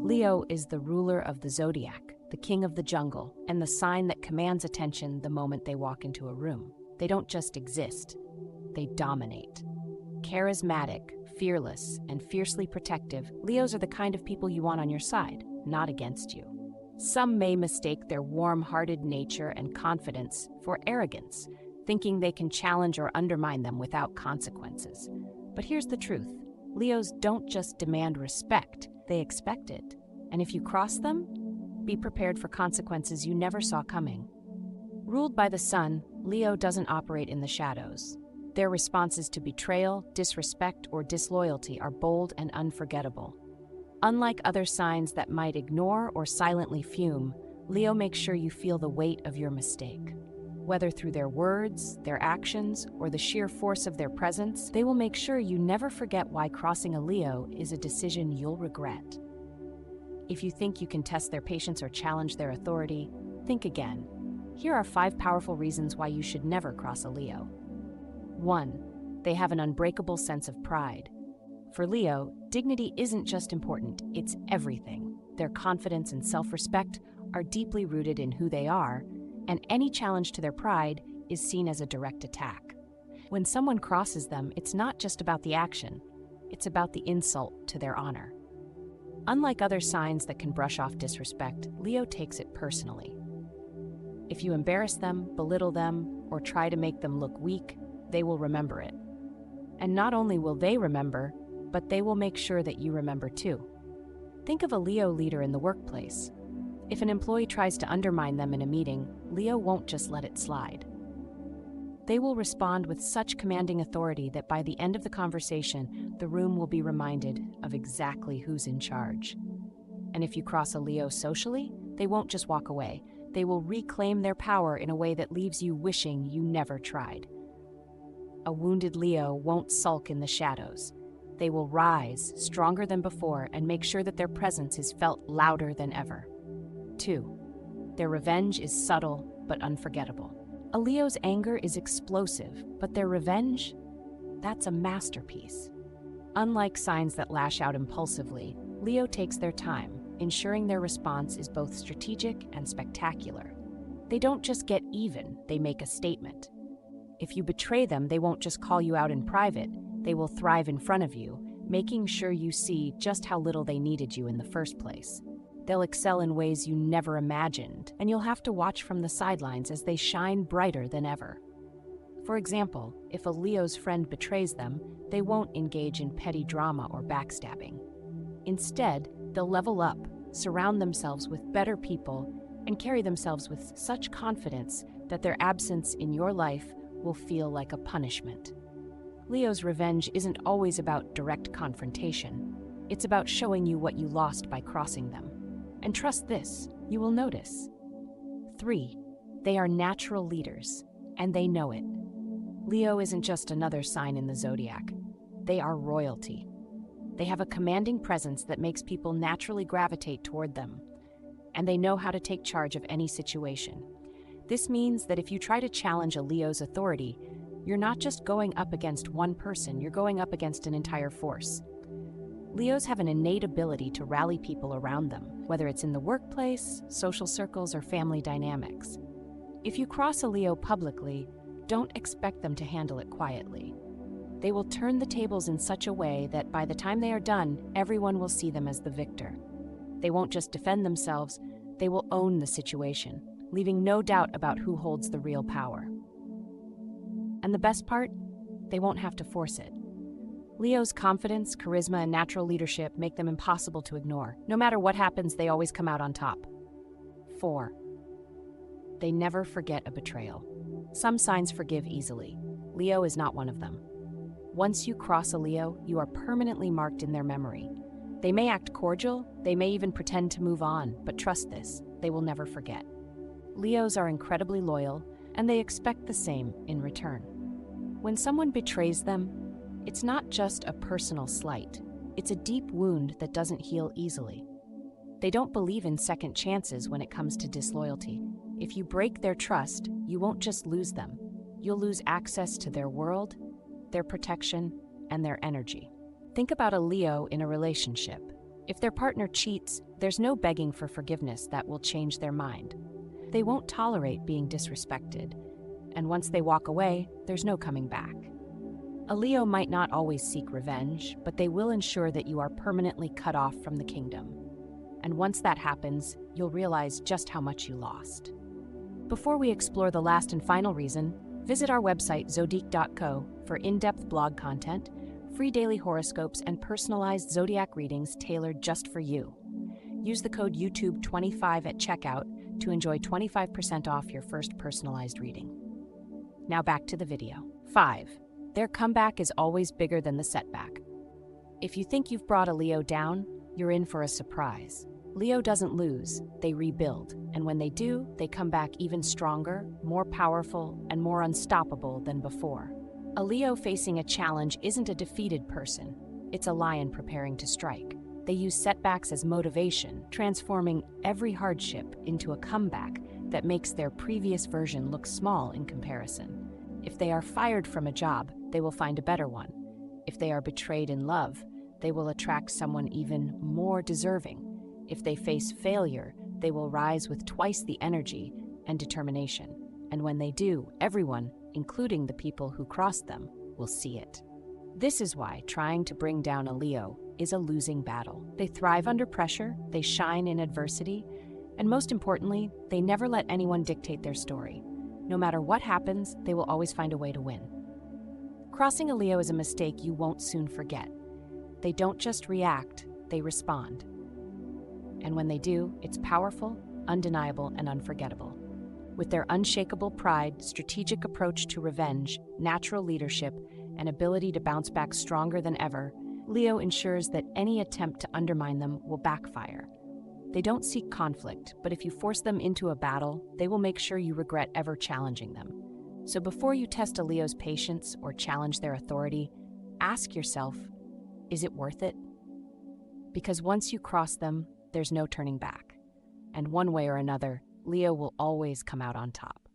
Leo is the ruler of the zodiac, the king of the jungle, and the sign that commands attention the moment they walk into a room. They don't just exist, they dominate. Charismatic, fearless, and fiercely protective, Leos are the kind of people you want on your side, not against you. Some may mistake their warm-hearted nature and confidence for arrogance, thinking they can challenge or undermine them without consequences. But here's the truth. Leos don't just demand respect, they expect it. And if you cross them, be prepared for consequences you never saw coming. Ruled by the sun, Leo doesn't operate in the shadows. Their responses to betrayal, disrespect, or disloyalty are bold and unforgettable. Unlike other signs that might ignore or silently fume, Leo makes sure you feel the weight of your mistake. Whether through their words, their actions, or the sheer force of their presence, they will make sure you never forget why crossing a Leo is a decision you'll regret. If you think you can test their patience or challenge their authority, think again. Here are 5 powerful reasons why you should never cross a Leo. 1. They have an unbreakable sense of pride. For Leo, dignity isn't just important, it's everything. Their confidence and self-respect are deeply rooted in who they are, and any challenge to their pride is seen as a direct attack. When someone crosses them, it's not just about the action, it's about the insult to their honor. Unlike other signs that can brush off disrespect, Leo takes it personally. If you embarrass them, belittle them, or try to make them look weak, they will remember it. And not only will they remember, but they will make sure that you remember too. Think of a Leo leader in the workplace. If an employee tries to undermine them in a meeting, Leo won't just let it slide. They will respond with such commanding authority that by the end of the conversation, the room will be reminded of exactly who's in charge. And if you cross a Leo socially, they won't just walk away. They will reclaim their power in a way that leaves you wishing you never tried. A wounded Leo won't sulk in the shadows. They will rise, stronger than before, and make sure that their presence is felt louder than ever. 2. Their revenge is subtle but unforgettable. A Leo's anger is explosive, but their revenge? That's a masterpiece. Unlike signs that lash out impulsively, Leo takes their time, ensuring their response is both strategic and spectacular. They don't just get even, they make a statement. If you betray them, they won't just call you out in private, they will thrive in front of you, making sure you see just how little they needed you in the first place. They'll excel in ways you never imagined, and you'll have to watch from the sidelines as they shine brighter than ever. For example, if a Leo's friend betrays them, they won't engage in petty drama or backstabbing. Instead, they'll level up, surround themselves with better people, and carry themselves with such confidence that their absence in your life will feel like a punishment. Leo's revenge isn't always about direct confrontation. It's about showing you what you lost by crossing them. And trust this, you will notice. 3. They are natural leaders, and they know it. Leo isn't just another sign in the zodiac. They are royalty. They have a commanding presence that makes people naturally gravitate toward them, and they know how to take charge of any situation. This means that if you try to challenge a Leo's authority, you're not just going up against one person, you're going up against an entire force. Leos have an innate ability to rally people around them, whether it's in the workplace, social circles, or family dynamics. If you cross a Leo publicly, don't expect them to handle it quietly. They will turn the tables in such a way that by the time they are done, everyone will see them as the victor. They won't just defend themselves, they will own the situation, leaving no doubt about who holds the real power. And the best part? They won't have to force it. Leo's confidence, charisma, and natural leadership make them impossible to ignore. No matter what happens, they always come out on top. 4. They never forget a betrayal. Some signs forgive easily. Leo is not one of them. Once you cross a Leo, you are permanently marked in their memory. They may act cordial, they may even pretend to move on, but trust this, they will never forget. Leos are incredibly loyal, and they expect the same in return. When someone betrays them, it's not just a personal slight. It's a deep wound that doesn't heal easily. They don't believe in second chances when it comes to disloyalty. If you break their trust, you won't just lose them. You'll lose access to their world, their protection, and their energy. Think about a Leo in a relationship. If their partner cheats, there's no begging for forgiveness that will change their mind. They won't tolerate being disrespected, and once they walk away, there's no coming back. A Leo might not always seek revenge, but they will ensure that you are permanently cut off from the kingdom. And once that happens, you'll realize just how much you lost. Before we explore the last and final reason, visit our website zodique.co for in-depth blog content, free daily horoscopes, and personalized zodiac readings tailored just for you. Use the code YouTube25 at checkout to enjoy 25% off your first personalized reading. Now back to the video. 5. Their comeback is always bigger than the setback. If you think you've brought a Leo down, you're in for a surprise. Leo doesn't lose, they rebuild, and when they do, they come back even stronger, more powerful, and more unstoppable than before. A Leo facing a challenge isn't a defeated person, it's a lion preparing to strike. They use setbacks as motivation, transforming every hardship into a comeback that makes their previous version look small in comparison. If they are fired from a job, they will find a better one. If they are betrayed in love, they will attract someone even more deserving. If they face failure, they will rise with twice the energy and determination. And when they do, everyone, including the people who crossed them, will see it. This is why trying to bring down a Leo is a losing battle. They thrive under pressure, they shine in adversity, and most importantly, they never let anyone dictate their story. No matter what happens, they will always find a way to win. Crossing a Leo is a mistake you won't soon forget. They don't just react, they respond. And when they do, it's powerful, undeniable, and unforgettable. With their unshakable pride, strategic approach to revenge, natural leadership, and ability to bounce back stronger than ever, Leo ensures that any attempt to undermine them will backfire. They don't seek conflict, but if you force them into a battle, they will make sure you regret ever challenging them. So before you test a Leo's patience or challenge their authority, ask yourself, is it worth it? Because once you cross them, there's no turning back. And one way or another, Leo will always come out on top.